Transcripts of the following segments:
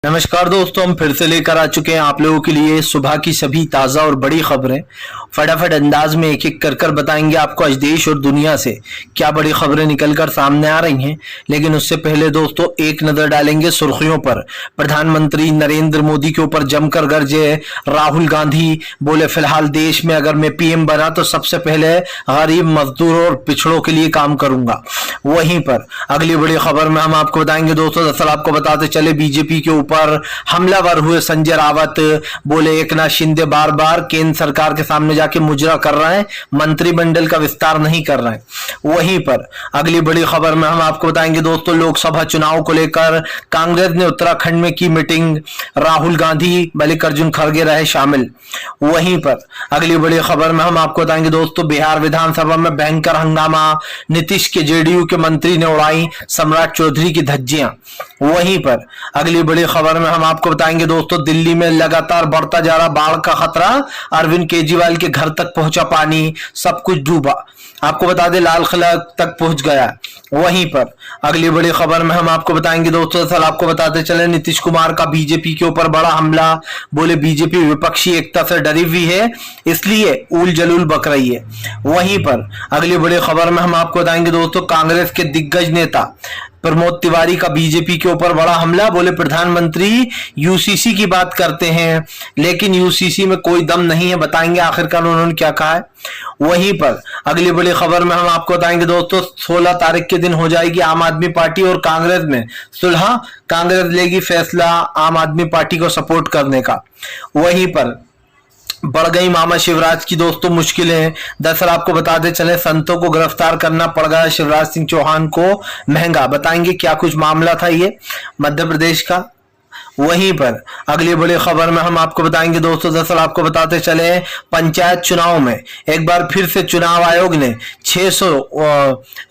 नमस्कार दोस्तों, हम फिर से लेकर आ चुके हैं आप लोगों के लिए सुबह की सभी ताज़ा और बड़ी खबरें। फटाफट अंदाज में एक एक कर कर बताएंगे आपको आज देश और दुनिया से क्या बड़ी खबरें निकलकर सामने आ रही हैं। लेकिन उससे पहले दोस्तों एक नजर डालेंगे सुर्खियों पर। प्रधानमंत्री नरेंद्र मोदी के ऊपर जमकर गरजे राहुल गांधी। बोले फिलहाल देश में अगर मैं पीएम बना तो सबसे पहले गरीब मजदूरों और पिछड़ों के लिए काम करूंगा। वहीं पर अगली बड़ी खबर में हम आपको बताएंगे दोस्तों, दरअसल आपको बताते चले बीजेपी के ऊपर हमलावर हुए संजय रावत। बोले एकनाथ शिंदे बार बार केंद्र सरकार के सामने जाके मुजरा कर रहे हैं, मंत्रिमंडल का विस्तार नहीं कर रहे हैं। वहीं पर अगली बड़ी खबर में हम आपको बताएंगे दोस्तों, लोकसभा चुनाव को लेकर कांग्रेस ने उत्तराखंड में की मीटिंग। राहुल गांधी मल्लिकार्जुन खड़गे रहे शामिल। वहीं पर अगली बड़ी खबर में हम आपको बताएंगे दोस्तों, बिहार विधानसभा में भयंकर हंगामा। नीतीश के जेडीयू के मंत्री ने उड़ाई सम्राट चौधरी की धज्जियां। वहीं पर अगली बड़ी खबर में हम आपको बताएंगे दोस्तों, दिल्ली में लगातार बढ़ता जा रहा बाढ़ का खतरा। अरविंद केजरीवाल के घर तक पहुंचा पानी, सब कुछ डूबा। आपको बता दें लाल किला तक पहुंच गया। वहीं पर अगली बड़ी खबर में हम आपको बताएंगे दोस्तों, दरअसल आपको बताते चले नीतीश कुमार का बीजेपी के ऊपर बड़ा हमला। बोले बीजेपी विपक्षी एकता से डरी हुई है, इसलिए उल जलूल बक रही है। वहीं पर अगली बड़ी खबर में हम आपको बताएंगे दोस्तों, कांग्रेस के दिग्गज नेता प्रमोद तिवारी का बीजेपी के ऊपर बड़ा हमला। बोले प्रधानमंत्री यूसीसी की बात करते हैं लेकिन यूसीसी में कोई दम नहीं है, बताएंगे आखिरकार उन्होंने क्या कहा है। वहीं पर अगली बड़ी खबर में हम आपको बताएंगे दोस्तों, 16 तारीख के दिन हो जाएगी आम आदमी पार्टी और कांग्रेस में सुलह। कांग्रेस लेगी फैसला आम आदमी पार्टी को सपोर्ट करने का। वहीं पर बढ़ गई मामा शिवराज की दोस्तों मुश्किलें। दरअसल आपको बताते चले संतों को गिरफ्तार करना पड़ गया शिवराज सिंह चौहान को महंगा, बताएंगे क्या कुछ मामला था ये मध्य प्रदेश का। वहीं पर अगली बड़ी खबर में हम आपको बताएंगे दोस्तों, दरअसल आपको बताते चले पंचायत चुनाव में एक बार फिर से चुनाव आयोग ने 600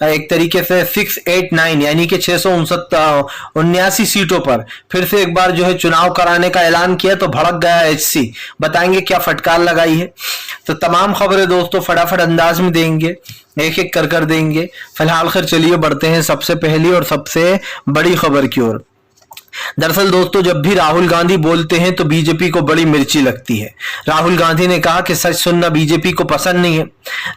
एक तरीके से 689 यानी कि 679 सीटों पर फिर से एक बार जो है चुनाव कराने का ऐलान किया तो भड़क गया एचसी, बताएंगे क्या फटकार लगाई है। तो तमाम खबरें दोस्तों फटाफट अंदाज में देंगे, एक एक कर देंगे। फिलहाल खैर चलिए बढ़ते हैं सबसे पहली और सबसे बड़ी खबर की ओर। दरअसल दोस्तों जब भी राहुल गांधी बोलते हैं तो बीजेपी को बड़ी मिर्ची लगती है। राहुल गांधी ने कहा कि सच सुनना बीजेपी को पसंद नहीं है।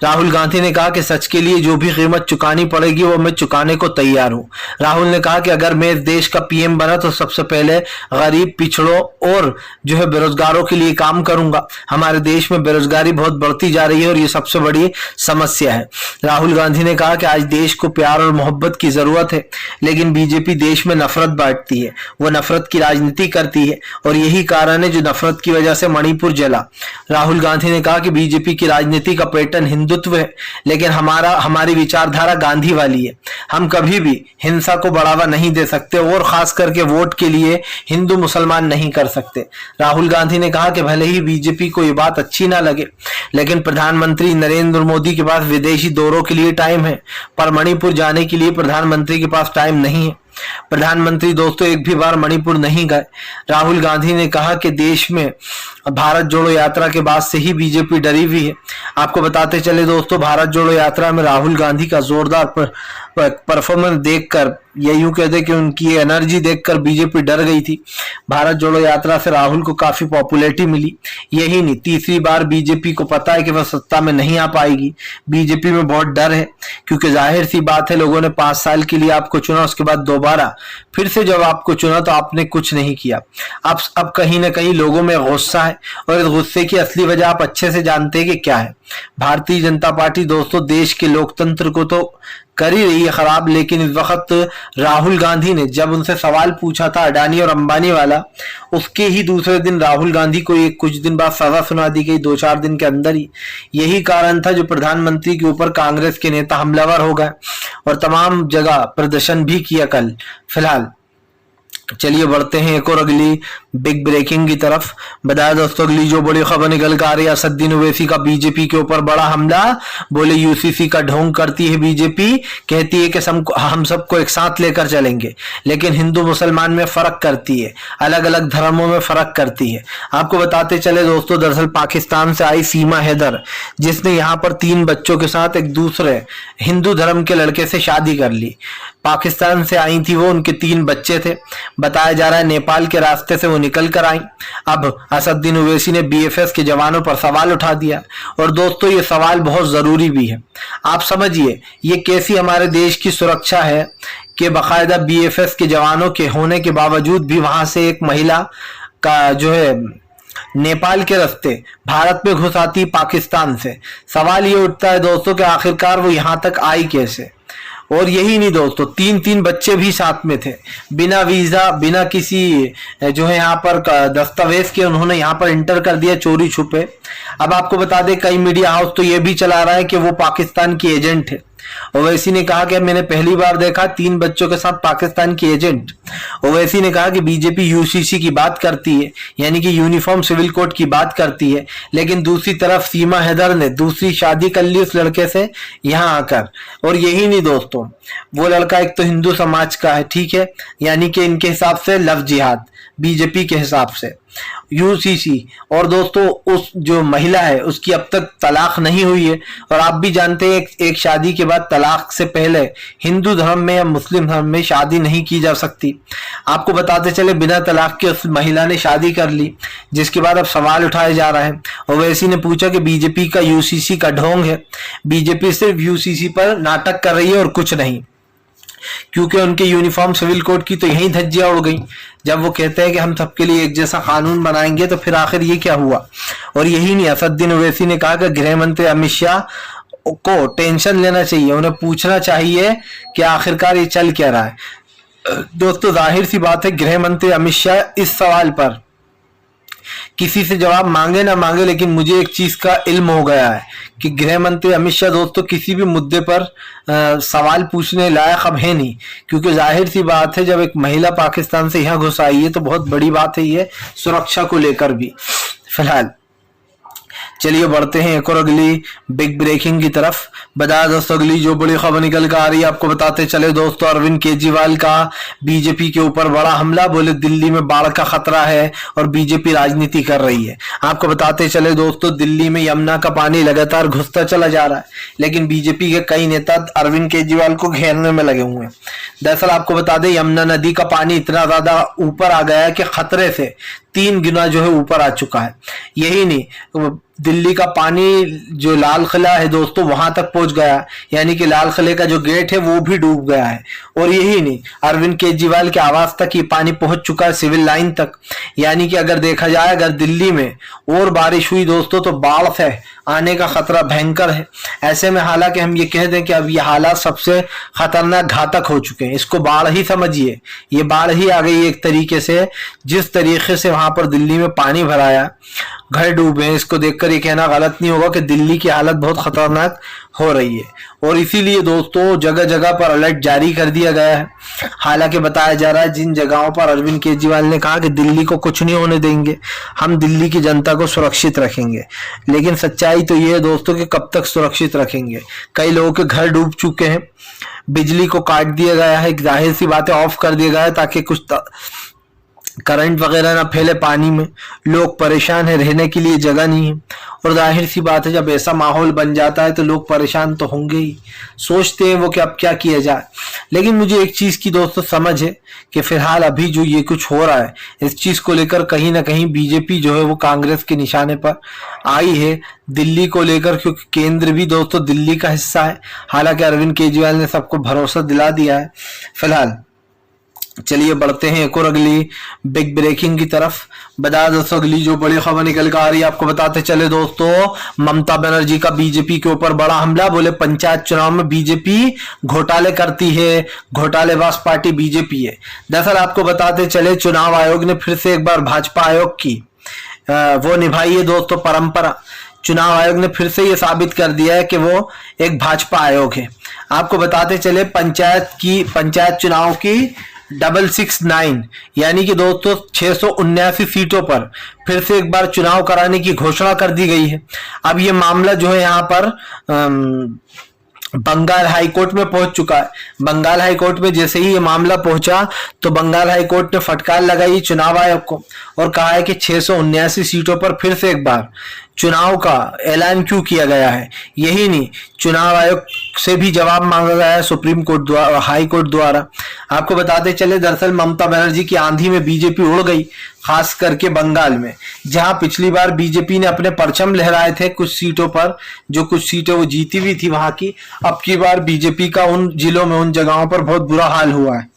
राहुल गांधी ने कहा कि सच के लिए जो भी कीमत चुकानी पड़ेगी वो मैं चुकाने को तैयार हूं। राहुल ने कहा कि अगर मैं इस देश का पीएम बना तो सबसे पहले गरीब पिछड़ों और जो है बेरोजगारों के लिए काम करूंगा। हमारे देश में बेरोजगारी बहुत बढ़ती जा रही है और ये सबसे बड़ी समस्या है। राहुल गांधी ने कहा कि आज देश को प्यार और मोहब्बत की जरूरत है, लेकिन बीजेपी देश में नफरत बांटती है, वो नफरत की राजनीति करती है और यही कारण है जो नफरत की वजह से मणिपुर जला। राहुल गांधी ने कहा कि बीजेपी की राजनीति का पैटर्न हिंदुत्व है, लेकिन हमारी विचारधारा गांधी वाली है। हम कभी भी हिंसा को बढ़ावा नहीं दे सकते और खास करके वोट के लिए हिंदू मुसलमान नहीं कर सकते। राहुल गांधी ने कहा कि भले ही बीजेपी को ये बात अच्छी ना लगे, लेकिन प्रधानमंत्री नरेंद्र मोदी के पास विदेशी दौरों के लिए टाइम है, पर मणिपुर जाने के लिए प्रधानमंत्री के पास टाइम नहीं है। प्रधानमंत्री दोस्तों एक भी बार मणिपुर नहीं गए। राहुल गांधी ने कहा कि देश में भारत जोड़ो यात्रा के बाद से ही बीजेपी डरी हुई है। आपको बताते चले दोस्तों, भारत जोड़ो यात्रा में राहुल गांधी का जोरदार परफॉर्मेंस देखकर ये यूं कहते कि उनकी एनर्जी देखकर बीजेपी डर गई थी। भारत जोड़ो यात्रा से राहुल को काफी पॉपुलैरिटी मिली। यही नहीं, तीसरी बार बीजेपी को पता है कि वह सत्ता में नहीं आ पाएगी। बीजेपी में बहुत डर है क्योंकि जाहिर सी बात है लोगों ने 5 साल के लिए आपको चुना, उसके बाद दोबारा फिर से जब आपको चुना तो आपने कुछ नहीं किया। अब कहीं ना कहीं लोगों में गुस्सा है और इस गुस्से की असली वजह आप अच्छे से जानते हैं कि क्या है। भारतीय जनता पार्टी दोस्तों देश के लोकतंत्र को तो कर ही रही है खराब, लेकिन इस वक्त राहुल गांधी ने जब उनसे सवाल पूछा था अडानी और अंबानी वाला, उसके ही दूसरे दिन राहुल गांधी को एक कुछ दिन बाद सजा सुना दी गई, 2-4 दिन के अंदर ही। यही कारण था जो प्रधानमंत्री के ऊपर कांग्रेस के नेता हमलावर हो गए और तमाम जगह प्रदर्शन भी किया कल। फिलहाल चलिए बढ़ते हैं एक और अगली बिग ब्रेकिंग की तरफ। बताया दोस्तों अगली जो बड़ी खबर निकल कर आ रही है, असदुद्दीन ओवैसी का बीजेपी के ऊपर बड़ा हमला। बोले यूसीसी का ढोंग करती है बीजेपी, कहती है कि हम सबको एक साथ लेकर चलेंगे, लेकिन हिंदू मुसलमान में फर्क करती है, अलग अलग धर्मों में फर्क करती है। आपको बताते चले दोस्तों, दरअसल पाकिस्तान से आई सीमा हैदर, जिसने यहाँ पर 3 बच्चों के साथ एक दूसरे हिंदू धर्म के लड़के से शादी कर ली। पाकिस्तान से आई थी वो, उनके 3 बच्चे थे। बताया जा रहा है नेपाल के रास्ते से वो निकल कर आई। अब असदुद्दीन ओवैसी ने बीएफएस के जवानों पर सवाल उठा दिया, और दोस्तों ये सवाल बहुत जरूरी भी है। आप समझिए ये कैसी हमारे देश की सुरक्षा है कि बाकायदा बीएफएस के जवानों के होने के बावजूद भी वहां से एक महिला का जो है नेपाल के रास्ते भारत में घुस आती पाकिस्तान से। सवाल ये उठता है दोस्तों कि आखिरकार वो यहां तक आई कैसे। और यही नहीं दोस्तों, 3 बच्चे भी साथ में थे, बिना वीजा बिना किसी जो है यहाँ पर दस्तावेज के उन्होंने यहाँ पर इंटर कर दिया चोरी छुपे। अब आपको बता दें कई मीडिया हाउस तो ये भी चला रहा है कि वो पाकिस्तान की एजेंट है। ओवैसी ने कहा कि मैंने पहली बार देखा 3 बच्चों के साथ पाकिस्तान की एजेंट। ओवैसी ने कहा कि बीजेपी यूसीसी की बात करती है, यानी कि यूनिफॉर्म सिविल कोड की बात करती है, लेकिन दूसरी तरफ सीमा हैदर ने दूसरी शादी कर ली उस लड़के से यहां आकर। और यही नहीं दोस्तों, वो लड़का एक तो हिंदू समाज का है, ठीक है, यानी कि इनके हिसाब से लव जिहाद, बीजेपी के हिसाब से यूसीसी। और दोस्तों उस जो महिला है उसकी अब तक तलाक नहीं हुई है, और आप भी जानते हैं एक शादी के बाद तलाक से पहले हिंदू धर्म में या मुस्लिम धर्म में शादी नहीं की जा सकती। आपको बताते चले बिना तलाक के उस महिला ने शादी कर ली, जिसके बाद अब सवाल उठाया जा रहा है। ओवैसी ने पूछा कि बीजेपी का यूसीसी का ढोंग है, बीजेपी सिर्फ यूसीसी पर नाटक कर रही है और कुछ नहीं, क्योंकि उनके यूनिफॉर्म सिविल कोड की तो यही धज्जियां उड़ गई। जब वो कहते हैं कि हम सबके लिए एक जैसा कानून बनाएंगे, तो फिर आखिर ये क्या हुआ। और यही नहीं, असदुद्दीन ओवैसी ने कहा कि गृह मंत्री अमित शाह को टेंशन लेना चाहिए, उन्हें पूछना चाहिए कि आखिरकार ये चल क्या रहा है। दोस्तों जाहिर सी बात है, गृह मंत्री अमित शाह इस सवाल पर किसी से जवाब मांगे ना मांगे, लेकिन मुझे एक चीज का इल्म हो गया है कि गृह मंत्री अमित शाह दोस्तों किसी भी मुद्दे पर सवाल पूछने लायक अब है नहीं, क्योंकि जाहिर सी बात है जब एक महिला पाकिस्तान से यहाँ घुस आई है तो बहुत बड़ी बात है ये, सुरक्षा को लेकर भी। फिलहाल चलिए बढ़ते हैं एक और अगली बिग ब्रेकिंग की तरफ। बता दोस्तों अगली जो बड़ी खबर निकल कर आ रही है आपको बताते चले दोस्तों, अरविंद केजरीवाल का बीजेपी के ऊपर बड़ा हमला, बोले दिल्ली में बाढ़ का खतरा है और बीजेपी राजनीति कर रही है। आपको बताते चले दोस्तों, दिल्ली में यमुना का पानी लगातार घुसता चला जा रहा है, लेकिन बीजेपी के कई नेता अरविंद केजरीवाल को घेरने में लगे हुए हैं। दरअसल आपको बता दें यमुना नदी का पानी इतना ज्यादा ऊपर आ गया है कि खतरे से 3 गुना जो है ऊपर आ चुका है। यही नहीं, दिल्ली का पानी जो लाल किला है दोस्तों वहां तक पहुंच गया, यानी कि लाल किले का जो गेट है वो भी डूब गया है। और यही नहीं, अरविंद केजरीवाल के आवास तक ये पानी पहुंच चुका है, सिविल लाइन तक। यानी कि अगर देखा जाए अगर दिल्ली में और बारिश हुई दोस्तों तो बाढ़ से आने का खतरा भयंकर है। ऐसे में हालांकि हम ये कह दें कि अब ये हालात सबसे खतरनाक घातक हो चुके हैं, इसको बाढ़ ही समझिए, ये बाढ़ ही आ गई एक तरीके से। जिस तरीके से वहां पर दिल्ली में पानी भराया, घर डूबे, इसको देखकर ये कहना गलत नहीं होगा कि दिल्ली की हालत बहुत खतरनाक हो रही है। और इसीलिए दोस्तों जगह जगह पर अलर्ट जारी कर दिया गया है। हालांकि बताया जा रहा है जिन जगहों पर अरविंद केजरीवाल ने कहा कि दिल्ली को कुछ नहीं होने देंगे, हम दिल्ली की जनता को सुरक्षित रखेंगे, लेकिन सच्चाई तो ये है दोस्तों कि कब तक सुरक्षित रखेंगे। कई लोगों के घर डूब चुके हैं, बिजली को काट दिया गया है, जाहिर सी बात है ऑफ कर दिया गया है ताकि कुछ करंट वगैरह ना फैले पानी में। लोग परेशान है, रहने के लिए जगह नहीं है, और जाहिर सी बात है जब ऐसा माहौल बन जाता है तो लोग परेशान तो होंगे ही। सोचते हैं वो कि अब क्या किया जाए। लेकिन मुझे एक चीज की दोस्तों समझ है कि फिलहाल अभी जो ये कुछ हो रहा है इस चीज को लेकर कहीं ना कहीं बीजेपी जो है वो कांग्रेस के निशाने पर आई है दिल्ली को लेकर, क्योंकि केंद्र भी दोस्तों दिल्ली का हिस्सा है। हालांकि अरविंद केजरीवाल ने सबको भरोसा दिला दिया है। फिलहाल चलिए बढ़ते हैं एक और अगली बिग ब्रेकिंग की तरफ। बता दोस्तों अगली जो बड़ी खबर निकल कर आ रही है आपको बताते चले दोस्तों, ममता बनर्जी का बीजेपी के ऊपर बड़ा हमला, बोले पंचायत चुनाव में बीजेपी घोटाले करती है, घोटालेबाज पार्टी बीजेपी है। दरअसल आपको बताते चले चुनाव आयोग ने फिर से एक बार भाजपा आयोग की वो निभाई है दोस्तों परंपरा। चुनाव आयोग ने फिर से ये साबित कर दिया है कि वो एक भाजपा आयोग है। आपको बताते चले पंचायत चुनाव की 669 यानी कि दोस्तों 679 सीटों पर फिर से एक बार चुनाव कराने की घोषणा कर दी गई है। अब ये मामला जो है यहाँ पर बंगाल हाईकोर्ट में पहुंच चुका है। बंगाल हाईकोर्ट में जैसे ही ये मामला पहुंचा तो बंगाल हाईकोर्ट ने फटकार लगाई चुनाव आयोग को और कहा है कि 679 सीटों पर फिर से एक बार चुनाव का ऐलान क्यों किया गया है? यही नहीं, चुनाव आयोग से भी जवाब मांगा गया है सुप्रीम कोर्ट द्वारा, हाई कोर्ट द्वारा। आपको बताते चले, दरअसल ममता बनर्जी की आंधी में बीजेपी उड़ गई, खास करके बंगाल में, जहां पिछली बार बीजेपी ने अपने परचम लहराए थे कुछ सीटों पर, जो कुछ सीटें वो जीती भी थी वहां की। अब की बार बीजेपी का उन जिलों में, उन जगहों पर बहुत बुरा हाल हुआ है।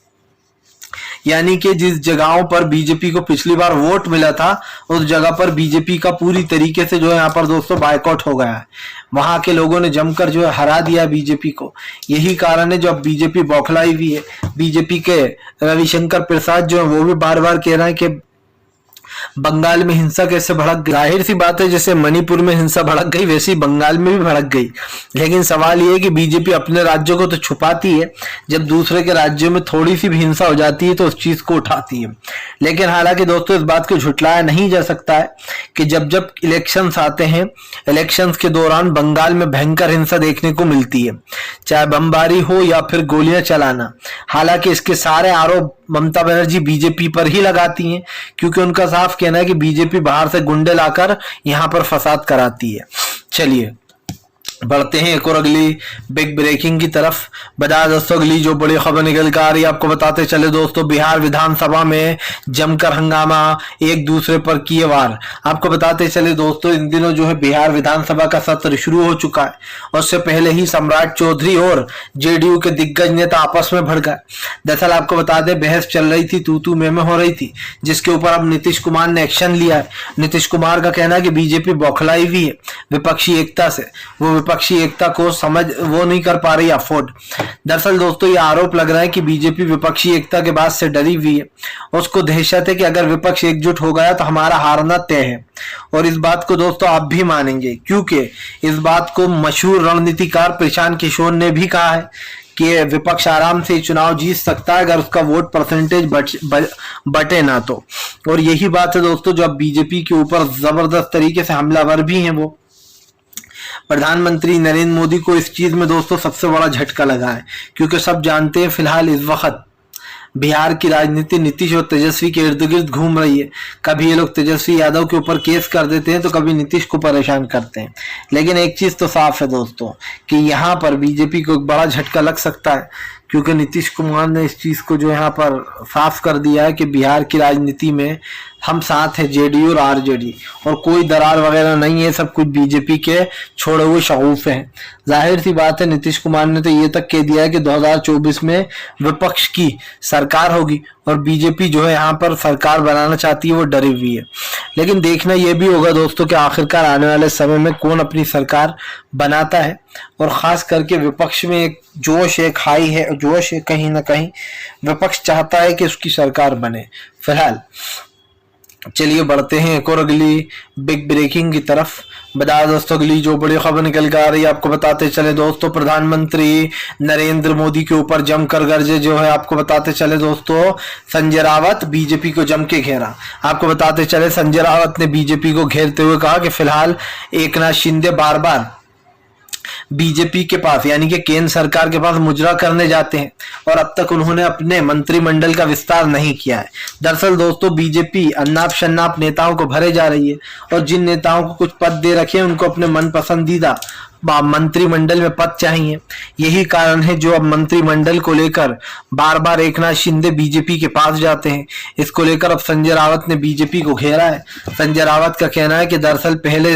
यानी कि जिस जगहों पर बीजेपी को पिछली बार वोट मिला था, उस जगह पर बीजेपी का पूरी तरीके से जो है यहाँ पर दोस्तों बायकॉट हो गया है। वहां के लोगों ने जमकर जो है हरा दिया बीजेपी को। यही कारण है जो अब बीजेपी बौखलाई हुई है। बीजेपी के रविशंकर प्रसाद जो है वो भी बार बार कह रहे हैं कि बंगाल में हिंसा कैसे भड़क गई। जाहिर सी बात है, जैसे मणिपुर में हिंसा भड़क गई वैसे ही बंगाल में भी भड़क गई। लेकिन सवाल यह है कि बीजेपी अपने राज्यों को तो छुपाती है, जब दूसरे के राज्यों में थोड़ी सी भी हिंसा हो जाती है तो उस चीज को उठाती है। लेकिन हालांकि दोस्तों इस बात को झुटलाया नहीं जा सकता है कि जब जब इलेक्शंस आते हैं, इलेक्शंस के दौरान बंगाल में भयंकर हिंसा देखने को मिलती है, चाहे बमबारी हो या फिर गोलियां चलाना। हालांकि इसके सारे आरोप ममता बनर्जी बीजेपी पर ही लगाती हैं, क्योंकि उनका साफ कहना है कि बीजेपी बाहर से गुंडे लाकर यहां पर फसाद कराती है। चलिए बढ़ते हैं एक और अगली बिग ब्रेकिंग की तरफ। बता दोस्तों अगली जो बड़ी खबर निकल कर आ रही है, आपको बताते चले दोस्तों, बिहार विधानसभा में जमकर हंगामा, एक दूसरे पर किए वार। आपको बताते चले दोस्तों, इन दिनों जो है बिहार विधानसभा का सत्र शुरू हो चुका है। उससे पहले ही सम्राट चौधरी और जेडीयू के दिग्गज नेता आपस में भड़ गए। दरअसल आपको बता दें, बहस चल रही थी, तू तू मैं हो रही थी, जिसके ऊपर अब नीतीश कुमार ने एक्शन लिया है। नीतीश कुमार का कहना है कि बीजेपी बौखलाई हुई है विपक्षी एकता से, वो विपक्षी एकता को वो नहीं कर पा रही अफोर्ड। दरअसल दोस्तों ये आरोप लग रहा है कि बीजेपी विपक्षी एकता के बाद से डरी हुई है। उसको दहशत है कि अगर विपक्ष एकजुट हो गया तो हमारा हारना तय है। और इस बात को दोस्तों आप भी मानेंगे, क्योंकि इस बात को मशहूर रणनीतिकार प्रशांत किशोर ने भी कहा है कि विपक्ष आराम से चुनाव जीत सकता है अगर उसका वोट परसेंटेज बटे ना तो। और यही बात है दोस्तों जो अब बीजेपी के ऊपर जबरदस्त तरीके से हमलावर भी हैं। वो प्रधानमंत्री नरेंद्र मोदी को इस चीज में दोस्तों सबसे बड़ा झटका लगा है, क्योंकि सब जानते हैं फिलहाल इस वक्त बिहार की राजनीति नीतीश और तेजस्वी के इर्द गिर्द घूम रही है। कभी ये लोग तेजस्वी यादव के ऊपर केस कर देते हैं तो कभी नीतीश को परेशान करते हैं। लेकिन एक चीज तो साफ है दोस्तों कि यहाँ पर बीजेपी को एक बड़ा झटका लग सकता है, क्योंकि नीतीश कुमार ने इस चीज को जो यहाँ पर साफ कर दिया है कि बिहार की राजनीति में हम साथ है जेडीयू और आरजेडी, और कोई दरार वगैरह नहीं है, सब कुछ बीजेपी के छोड़े हुए शगुफ हैं। जाहिर सी बात है, नीतीश कुमार ने तो ये तक कह दिया है कि 2024 में विपक्ष की सरकार होगी और बीजेपी जो है यहाँ पर सरकार बनाना चाहती है, वो डरी हुई है। लेकिन देखना यह भी होगा दोस्तों कि आखिरकार आने वाले समय में कौन अपनी सरकार बनाता है। और खास करके विपक्ष में एक जोश है, हाई है, जोश है, कहीं ना कहीं विपक्ष चाहता है कि उसकी सरकार बने। फिलहाल चलिए बढ़ते हैं एक और अगली बिग ब्रेकिंग की तरफ। बता दोस्तों अगली जो बड़ी खबर निकल कर आ रही है, आपको बताते चले दोस्तों, प्रधानमंत्री नरेंद्र मोदी के ऊपर जमकर गरजे जो है। आपको बताते चले दोस्तों, संजय रावत बीजेपी को जम के घेरा। आपको बताते चले संजय रावत ने बीजेपी को घेरते हुए कहा कि फिलहाल एकनाथ शिंदे बार बार बीजेपी के पास यानी कि केंद्र सरकार के पास मुजरा करने जाते हैं और अब तक उन्होंने अपने मंत्रिमंडल का विस्तार नहीं किया है। दरअसल दोस्तों बीजेपी अन्नाप शन्नाप नेताओं को भरे जा रही है और जिन नेताओं को कुछ पद दे रखे हैं उनको अपने मन पसंदीदा मंत्रिमंडल में पद चाहिए। यही कारण है जो अब मंत्रिमंडल को लेकर बार बार एकनाथ शिंदे बीजेपी के पास जाते हैं। इसको लेकर अब संजय रावत ने बीजेपी को घेरा है। संजय रावत का कहना है कि दरअसल पहले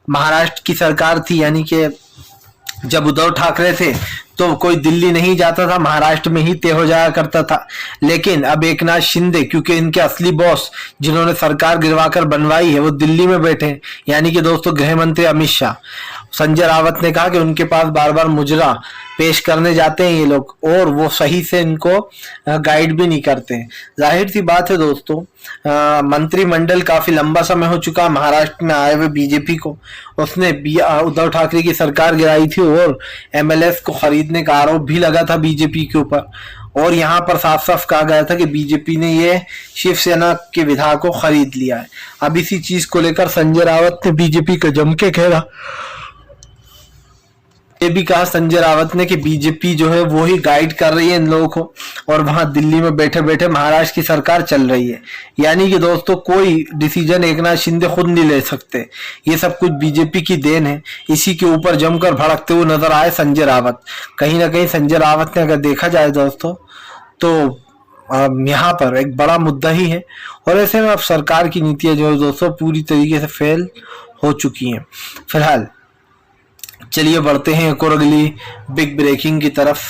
महाराष्ट्र की सरकार थी, यानी कि जब उद्धव ठाकरे थे तो कोई दिल्ली नहीं जाता था, महाराष्ट्र में ही तय हो जाया करता था। लेकिन अब एकनाथ शिंदे, क्योंकि इनके असली बॉस जिन्होंने सरकार गिरवाकर बनवाई है वो दिल्ली में बैठे हैं, यानी कि दोस्तों गृह मंत्री अमित शाह। संजय रावत ने कहा कि उनके पास बार बार मुजरा पेश करने जाते हैं ये लोग और वो सही से इनको गाइड भी नहीं करते हैं। जाहिर सी बात है दोस्तों, मंत्रिमंडल काफी लंबा समय हो चुका महाराष्ट्र में आए हुए बीजेपी को। उसने उद्धव ठाकरे की सरकार गिराई थी और एमएलएस को खरीदने का आरोप भी लगा था बीजेपी के ऊपर। और यहाँ पर साफ साफ कहा गया था कि बीजेपी ने ये शिवसेना के विधायक को खरीद लिया है। अब इसी चीज को लेकर संजय रावत ने बीजेपी को जम के घेरा। ये भी कहा संजय रावत ने कि बीजेपी जो है वो ही गाइड कर रही है इन लोगों को और वहां दिल्ली में बैठे बैठे महाराष्ट्र की सरकार चल रही है। यानी कि दोस्तों कोई डिसीजन एकनाथ शिंदे खुद नहीं ले सकते, ये सब कुछ बीजेपी की देन है। इसी के ऊपर जमकर भड़कते हुए नजर आए संजय रावत। कहीं ना कहीं संजय रावत ने अगर देखा जाए दोस्तों तो यहाँ पर एक बड़ा मुद्दा ही है और ऐसे में अब सरकार की नीतियां जो है दोस्तों पूरी तरीके से फेल हो चुकी हैं। फिलहाल चलिए बढ़ते हैं एक और अगली बिग ब्रेकिंग की तरफ।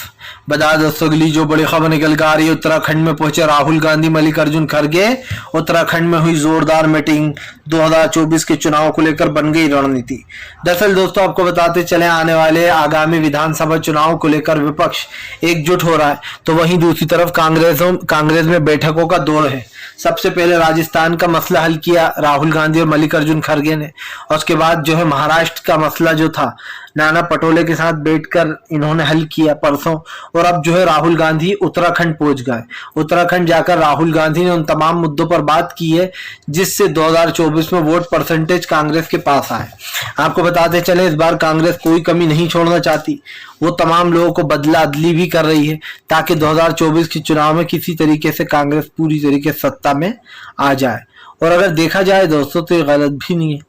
बता दोस्तों अगली जो बड़ी खबर निकल कर आ रही है, उत्तराखंड में पहुंचे राहुल गांधी, मल्लिकार्जुन खड़गे। उत्तराखंड में हुई जोरदार मीटिंग, 2024 के चुनाव को लेकर बन गई रणनीति। दरअसल दोस्तों आपको बताते चले आने वाले आगामी विधानसभा चुनाव को लेकर विपक्ष एकजुट हो रहा है, तो वहीं दूसरी तरफ कांग्रेस में बैठकों का दौर है। सबसे पहले राजस्थान का मसला हल किया राहुल गांधी और मल्लिकार्जुन खड़गे ने, और उसके बाद जो है महाराष्ट्र का मसला जो था नाना पटोले के साथ बैठकर इन्होंने हल किया परसों। और अब जो है राहुल गांधी उत्तराखंड पहुंच गए। उत्तराखंड जाकर राहुल गांधी ने उन तमाम मुद्दों पर बात की है जिससे 2024 में वोट परसेंटेज कांग्रेस के पास आए। आपको बताते चले इस बार कांग्रेस कोई कमी नहीं छोड़ना चाहती, वो तमाम लोगों को बदला अदली भी कर रही है ताकि 2024 के चुनाव में किसी तरीके से कांग्रेस पूरी तरीके से सत्ता में आ जाए। और अगर देखा जाए दोस्तों तो ये गलत भी नहीं है,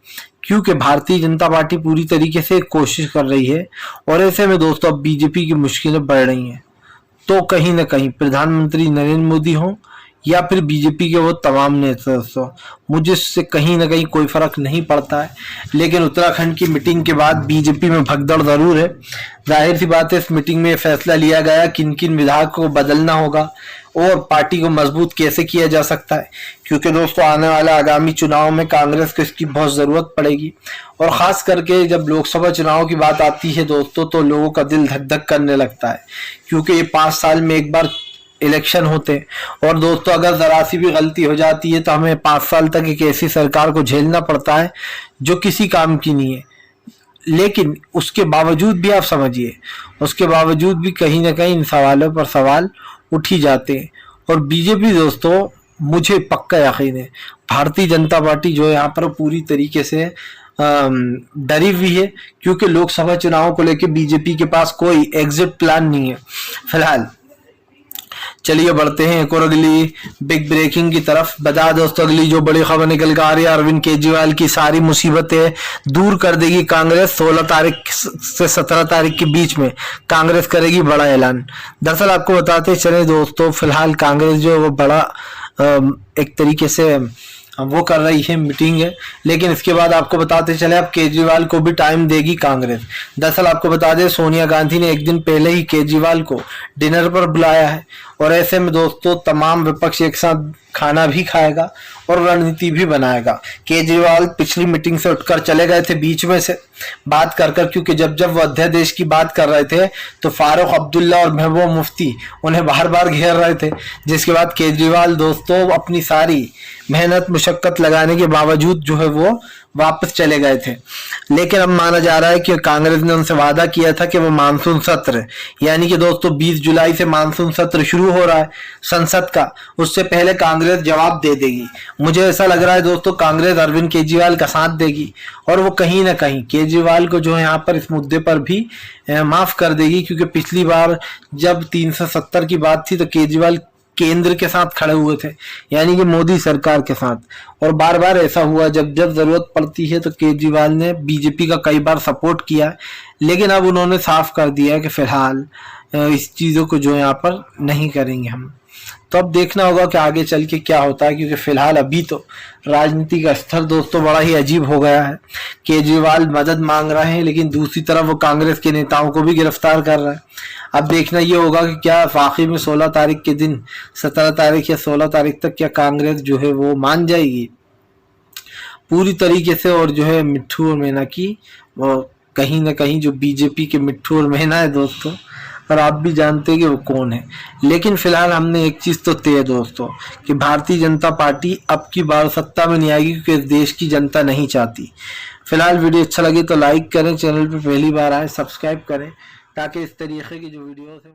क्योंकि भारतीय जनता पार्टी पूरी तरीके से कोशिश कर रही है और ऐसे में दोस्तों अब बीजेपी की मुश्किलें बढ़ रही हैं। तो कहीं ना कहीं प्रधानमंत्री नरेंद्र मोदी हो या फिर बीजेपी के वो तमाम नेता दोस्तों, मुझे इससे कहीं ना कहीं कोई फर्क नहीं पड़ता है। लेकिन उत्तराखंड की मीटिंग के बाद बीजेपी में भगदड़ जरूर है। जाहिर सी बात है इस मीटिंग में फैसला लिया गया किन किन विधायकों को बदलना होगा और पार्टी को मजबूत कैसे किया जा सकता है, क्योंकि दोस्तों आने वाले आगामी चुनाव में कांग्रेस को इसकी बहुत जरूरत पड़ेगी। और खास करके जब लोकसभा चुनाव की बात आती है दोस्तों तो लोगों का दिल धक धक करने लगता है, क्योंकि ये 5 साल में एक बार इलेक्शन होते हैं और दोस्तों अगर जरा सी भी गलती हो जाती है तो हमें 5 साल तक एक ऐसी सरकार को झेलना पड़ता है जो किसी काम की नहीं है। लेकिन उसके बावजूद भी आप समझिए, उसके बावजूद भी कहीं ना कहीं इन सवालों पर सवाल उठ ही जाते हैं। और बीजेपी दोस्तों मुझे पक्का यकीन है भारतीय जनता पार्टी जो है यहाँ पर पूरी तरीके से डरी हुई है, क्योंकि लोकसभा चुनाव को लेकर बीजेपी के पास कोई एग्जिट प्लान नहीं है। फिलहाल चलिए बढ़ते हैं एक और अगली बिग ब्रेकिंग की तरफ। बता दोस्तों अगली जो बड़ी खबर निकल कर आ रही है, अरविंद केजरीवाल की सारी मुसीबतें दूर कर देगी कांग्रेस। 16 तारीख से 17 तारीख के बीच में कांग्रेस करेगी बड़ा ऐलान। दरअसल आपको बताते चले दोस्तों फिलहाल कांग्रेस जो है वो बड़ा एक तरीके से वो कर रही है मीटिंग है, लेकिन इसके बाद आपको बताते चले अब केजरीवाल को भी टाइम देगी कांग्रेस। दरअसल आपको बता दें सोनिया गांधी ने एक दिन पहले ही केजरीवाल को डिनर पर बुलाया है और ऐसे में दोस्तों तमाम विपक्ष एक साथ खाना भी खाएगा और रणनीति भी बनाएगा। केजरीवाल पिछली मीटिंग से उठकर चले गए थे बीच में से बात कर कर, क्योंकि जब जब वो अध्यादेश की बात कर रहे थे तो फारूक अब्दुल्ला और महबूबा मुफ्ती उन्हें बार बार घेर रहे थे, जिसके बाद केजरीवाल दोस्तों अपनी सारी मेहनत मुशक्कत लगाने के बावजूद जो है वो वापस चले गए थे। लेकिन अब माना जा रहा है कि कांग्रेस ने उनसे वादा किया था कि वो मानसून सत्र यानी कि दोस्तों 20 जुलाई से मानसून सत्र शुरू हो रहा है संसद का, उससे पहले कांग्रेस जवाब दे देगी। मुझे ऐसा लग रहा है दोस्तों कांग्रेस अरविंद केजरीवाल का साथ देगी और वो कहीं ना कहीं केजरीवाल को जो है यहाँ पर इस मुद्दे पर भी माफ कर देगी, क्योंकि पिछली बार जब 370 की बात थी तो केजरीवाल केंद्र के साथ खड़े हुए थे यानी कि मोदी सरकार के साथ, और बार बार ऐसा हुआ जब जब जरूरत पड़ती है तो केजरीवाल ने बीजेपी का कई बार सपोर्ट किया। लेकिन अब उन्होंने साफ कर दिया कि फिलहाल इस चीजों को जो यहाँ पर नहीं करेंगे हम। तो अब देखना होगा कि आगे चल के क्या होता है, क्योंकि फिलहाल अभी तो राजनीति का स्तर दोस्तों बड़ा ही अजीब हो गया है। केजरीवाल मदद मांग रहे हैं लेकिन दूसरी तरफ वो कांग्रेस के नेताओं को भी गिरफ्तार कर रहा है। अब देखना ये होगा कि क्या वाकई में 16 तारीख के दिन 17 तारीख या 16 तारीख तक क्या कांग्रेस जो है वो मान जाएगी पूरी तरीके से, और जो है मिट्ठू और मैना की वो कहीं ना कहीं जो बीजेपी के मिट्ठू और मैना है दोस्तों, और आप भी जानते हैं कि वो कौन है। लेकिन फिलहाल हमने एक चीज तो तय है दोस्तों कि भारतीय जनता पार्टी अब की बार सत्ता में नहीं आएगी, क्योंकि इस देश की जनता नहीं चाहती। फिलहाल वीडियो अच्छा लगे तो लाइक करें, चैनल पर पहली बार आए सब्सक्राइब करें ताकि इस तरीके की जो वीडियोस है